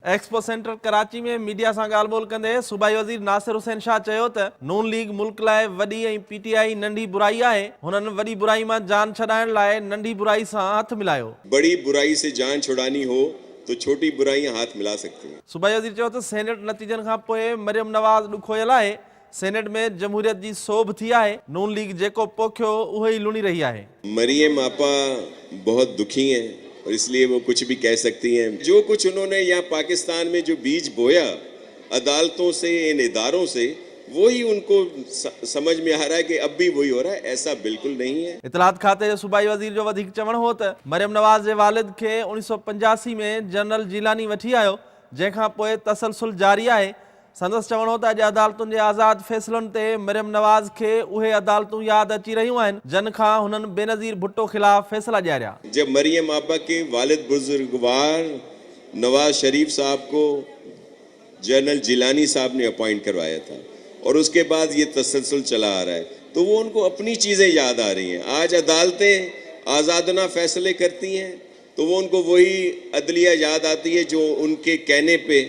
Expo centre Karachi में media से ॻाल्हि ॿोल कंदे सूबाई वज़ीर नासिर हुसैन शाह चयो त नून लीग मुल्क लाइ वॾी ऐं पीटीआई नंढी बुराई आहे। हुननि वॾी बुराई मां जान छॾाइण लाइ नंढी बुराई सां हथ मिलायो। बड़ी बुराई से जान छुड़ानी हो तो छोटी बुराइयां हाथ मिला सकती हैं। सूबाई वज़ीर चयो त सेनेट नतीजनि खां पोइ मरियम नवाज़ ॾुखोयल आहे। सेनेट में जमहूरियत जी सोभ थी आहे। नून लीग जेको पोखियो उहो ई लुणी रही आहे। मरियम आपा बहुत दुखी हैं और इसलिए वो कुछ भी कह सकती हैं। जो कुछ उन्होंने यहाँ पाकिस्तान में जो बीज बोया अदालतों से, इन इदारों से, वही उनको समझ में आ रहा है कि अब भी वही हो रहा है। ऐसा बिल्कुल नहीं है। इतलात खाते जो सूबाई वज़ीर जो वधीक चवण हो त मरियम नवाज़ जे वालिद खे 1985 में जनरल जिलानी वठी आयो, जंहिंखां पोइ तसलसल जारी आहे। संदसि चवण हो त अॼु अदालतुनि जे आज़ाद फैसलनि ते मरियम नवाज़ खे उहे अदालतूं यादि अची रहियूं आहिनि जिन खां हुननि बेनज़ीर भुट्टो खिलाफ़ फैसला ॾियारिया। जब मरियम आपा के वालिद बुजुर्गवार नवाज शरीफ साहब को जनरल जिलानी साहब ने अपॉइंट करवाया था और उसके बाद ये तसलसल चला आ रहा है, तो वो उनको अपनी चीज़ें याद आ रही हैं। आज अदालतें आज़ादना फैसले करती हैं तो वो उनको वही अदलिया याद आती है जो उनके कहने पे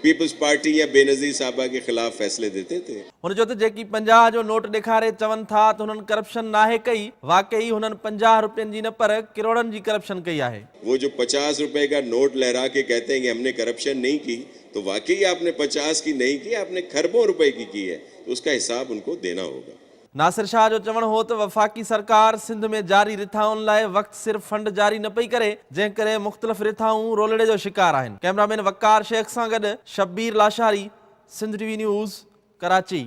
पीपल्स पार्टी या बेनज़ीर साहबा के खिलाफ फैसले देते थे। हुन चयो त जेकी 50 जो नोट ॾेखारे चवनि था त हुननि करप्शन नाहे कई, वाकई हुननि 50 रुपयनि जी न पर किरोड़नि जी करप्शन कई आहे। वो जो 50 रुपए का नोट लहरा के कहते हैं कि हमने करप्शन नहीं की, तो वाकई आपने 50 की नहीं की, आपने खरबों रुपए की है, तो उसका हिसाब उनको देना होगा। नासिर शाह जो चवण हो त वफ़ाक़ी सरकार सिंध में जारी रिथाउनि लाइ वक़्तु सिर्फ़ फंड जारी न पई करे, जंहिं करे मुख़्तलिफ़ रिथाऊं रोलड़े जो शिकार आहिनि। कैमरामैन वक़ार शेख सां गॾु शब्बीर लाशारी, सिंध टीवी न्यूज़, कराची।